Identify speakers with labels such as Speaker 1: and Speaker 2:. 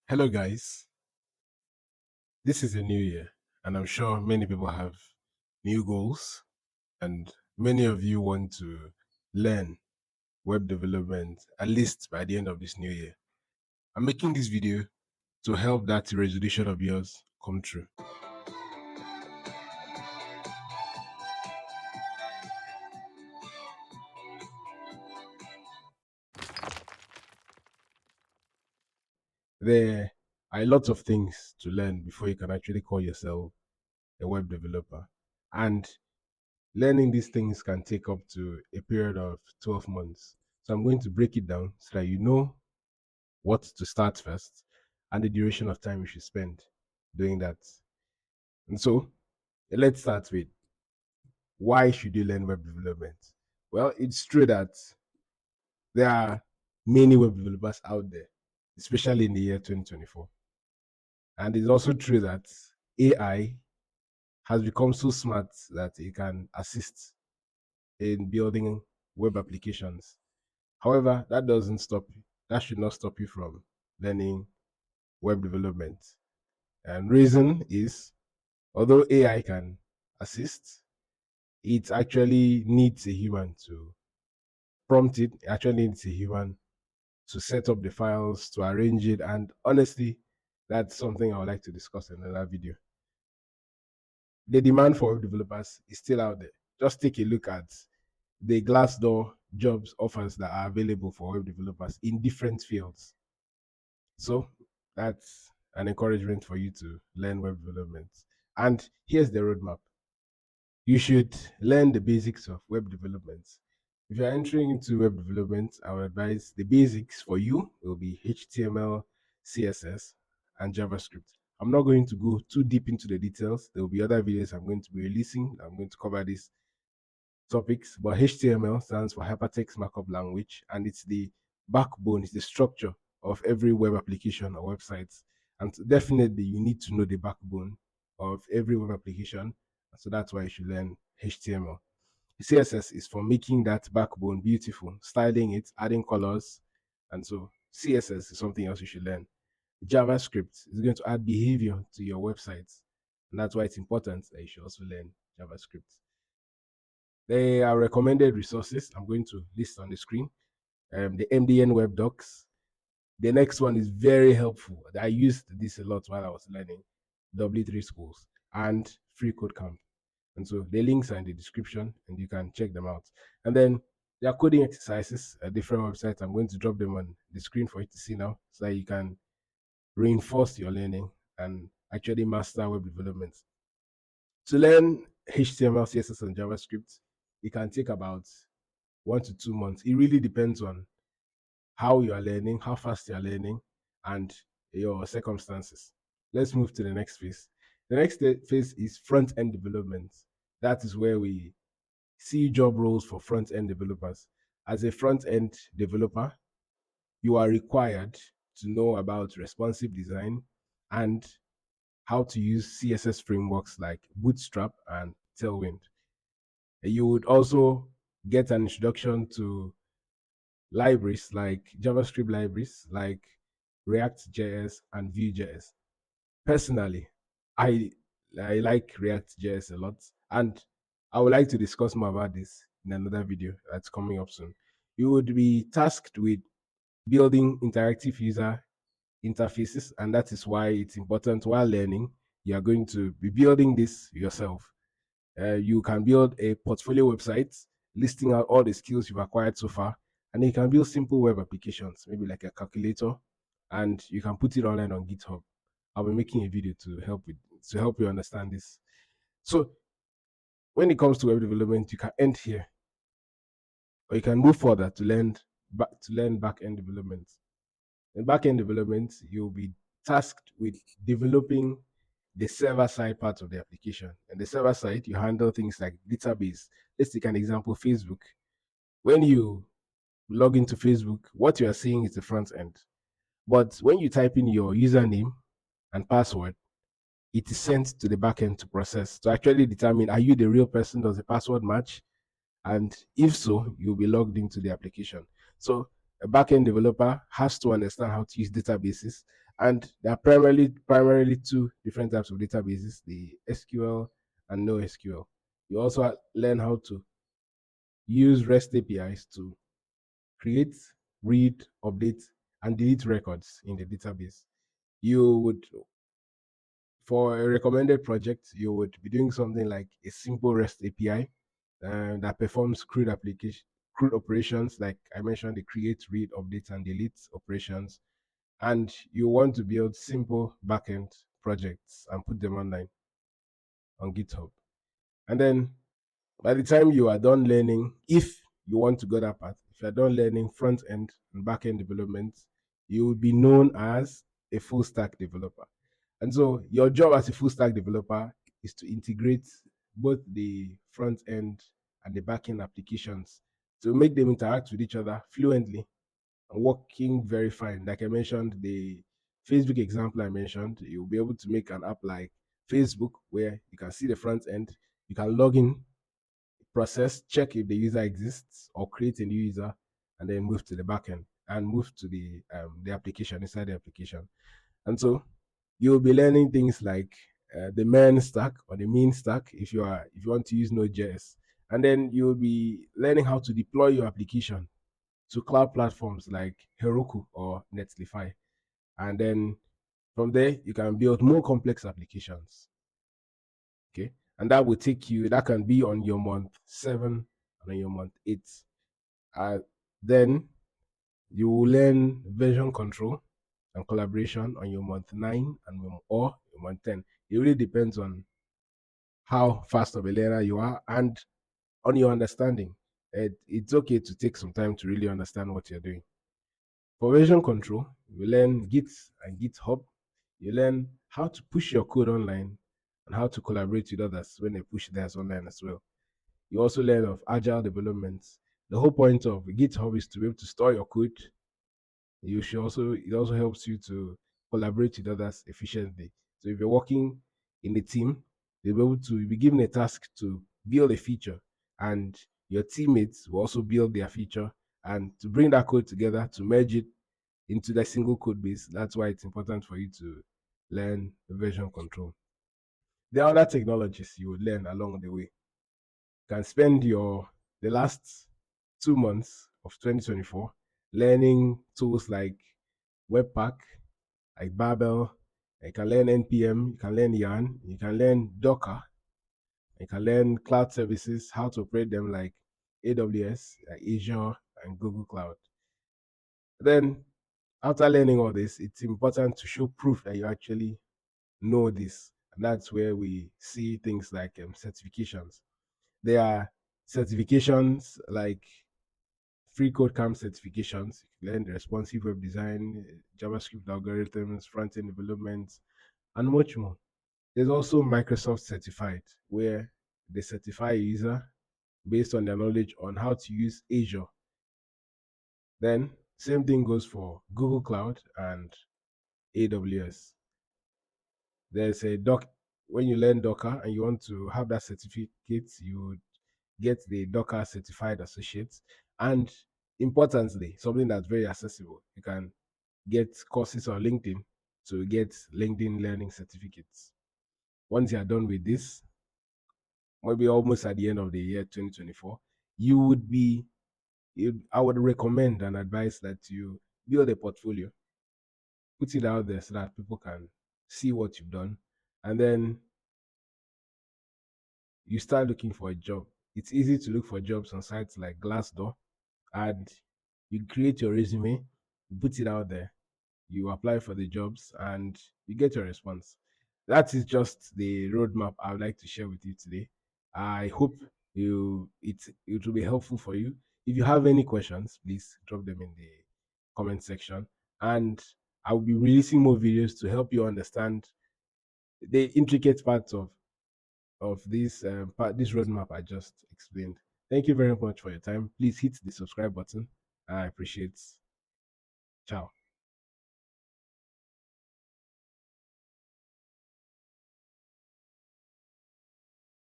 Speaker 1: Hello, guys. This is a new year, and I'm sure many people have new goals, and many of you want to learn web development at least by the end of this new year. I'm making this video to help that resolution of yours come true. There are lots of things to learn before you can actually call yourself a web developer. And learning these things can take up to a period of 12 months. So I'm going to break it down so that you know what to start first and the duration of time you should spend doing that. And so let's start with why should you learn web development? Well, it's true that there are many web developers out there, especially in the year 2024. And it's also true that AI has become so smart that it can assist in building web applications. However, that doesn't stop you. That should not stop you from learning web development. And reason is, although AI can assist, it actually needs a human to prompt it. It actually needs a human to set up the files, to arrange it. And honestly, that's something I would like to discuss in another video. The demand for web developers is still out there. Just take a look at the Glassdoor jobs offers that are available for web developers in different fields. So that's an encouragement for you to learn web development. And here's the roadmap. You should learn the basics of web development. If you're entering into web development, I would advise the basics for you will be HTML, CSS, and JavaScript. I'm not going to go too deep into the details. There will be other videos I'm going to be releasing. I'm going to cover these topics, but HTML stands for Hypertext Markup Language, and it's the backbone, it's the structure of every web application or website. And definitely, you need to know the backbone of every web application. So that's why you should learn HTML. CSS is for making that backbone beautiful, styling it, adding colors. And so CSS is something else you should learn. JavaScript is going to add behavior to your website. And that's why it's important that you should also learn JavaScript. There are recommended resources I'm going to list on the screen. The MDN Web Docs. The next one is very helpful. I used this a lot while I was learning W3 schools and Free Code Camp. And so the links are in the description and you can check them out. And then there are coding exercises at different websites. I'm going to drop them on the screen for you to see now so that you can reinforce your learning and actually master web development. To learn HTML, CSS, and JavaScript, it can take about 1 to 2 months. It really depends on how you are learning, how fast you are learning, and your circumstances. Let's move to the next phase. The next phase is front-end development. That is where we see job roles for front-end developers. As a front-end developer, you are required to know about responsive design and how to use CSS frameworks like Bootstrap and Tailwind. You would also get an introduction to libraries like JavaScript libraries like React.js and Vue.js. Personally, I like React.js a lot, and I would like to discuss more about this in another video that's coming up soon. You would be tasked with building interactive user interfaces, and that is why it's important while learning. You are going to be building this yourself. You can build a portfolio website listing out all the skills you've acquired so far, and you can build simple web applications, maybe like a calculator, and you can put it online on GitHub. I'll be making a video to help you understand this. So when it comes to web development, you can end here, or you can move further to learn back-end development. In back-end development, you'll be tasked with developing the server-side part of the application. And the server side, you handle things like database. Let's take an example, Facebook. When you log into Facebook, what you are seeing is the front end. But when you type in your username and password, it is sent to the backend to process to actually determine, are you the real person? Does the password match? And if so, you'll be logged into the application. So a backend developer has to understand how to use databases, and there are primarily two different types of databases: the SQL and NoSQL. You also learn how to use REST APIs to create, read, update, and delete records in the database. You would, for a recommended project, you would be doing something like a simple REST API that performs crude operations, like I mentioned, the create, read, update, and delete operations. And you want to build simple backend projects and put them online on GitHub. And then by the time you are done learning, if you want to go that path, if you're done learning front end and back end development, you will be known as a full stack developer. And so your job as a full stack developer is to integrate both the front end and the back end applications to make them interact with each other fluently and working very fine. Like I mentioned, the Facebook example I mentioned, you'll be able to make an app like Facebook where you can see the front end, you can log in, process, check if the user exists, or create a new user, and then move to the backend and move to the application inside the application. And so you'll be learning things like the main stack or the mean stack if you want to use Node.js, and then you'll be learning how to deploy your application to cloud platforms like Heroku or Netlify, and then from there you can build more complex applications. Okay, and that will take you. That can be on your month 7 and on your month 8. Then you will learn version control and collaboration on your month 9 and or your month 10. It really depends on how fast of a learner you are and on your understanding. It's okay to take some time to really understand what you're doing. For version control, you learn Git and GitHub. You learn how to push your code online and how to collaborate with others when they push theirs online as well. You also learn of agile development. The whole point of GitHub is to be able to store your code. It also helps you to collaborate with others efficiently. So if you're working in a team, you'll be given a task to build a feature, and your teammates will also build their feature, and to bring that code together to merge it into the single code base. That's why it's important for you to learn version control. There are other technologies you would learn along the way. You can spend the last 2 months of 2024 learning tools like Webpack, like Babel. You can learn NPM, you can learn Yarn, you can learn Docker, you can learn cloud services, how to operate them like AWS, like Azure, and Google Cloud. Then, after learning all this, it's important to show proof that you actually know this. And that's where we see things like certifications. There are certifications like free code camp certifications. You can learn the responsive web design, JavaScript algorithms, front end development, and much more. There's also Microsoft Certified, where they certify a user based on their knowledge on how to use Azure. Then, same thing goes for Google Cloud and AWS. There's a doc when you learn Docker and you want to have that certificate, you get the Docker certified associate. And importantly, something that's very accessible, you can get courses on LinkedIn to get LinkedIn learning certificates. Once you are done with this, maybe almost at the end of the year 2024, you would be I would recommend and advise that you build a portfolio, put it out there so that people can see what you've done, and then you start looking for a job. It's easy to look for jobs on sites like Glassdoor, and you create your resume, you put it out there, you apply for the jobs, and you get your response. That is just the roadmap I would like to share with you today. I hope it will be helpful for you. If you have any questions, please drop them in the comment section, and I will be releasing more videos to help you understand the intricate parts of this roadmap I just explained. Thank you very much for your time. Please hit the subscribe button. I appreciate. Ciao.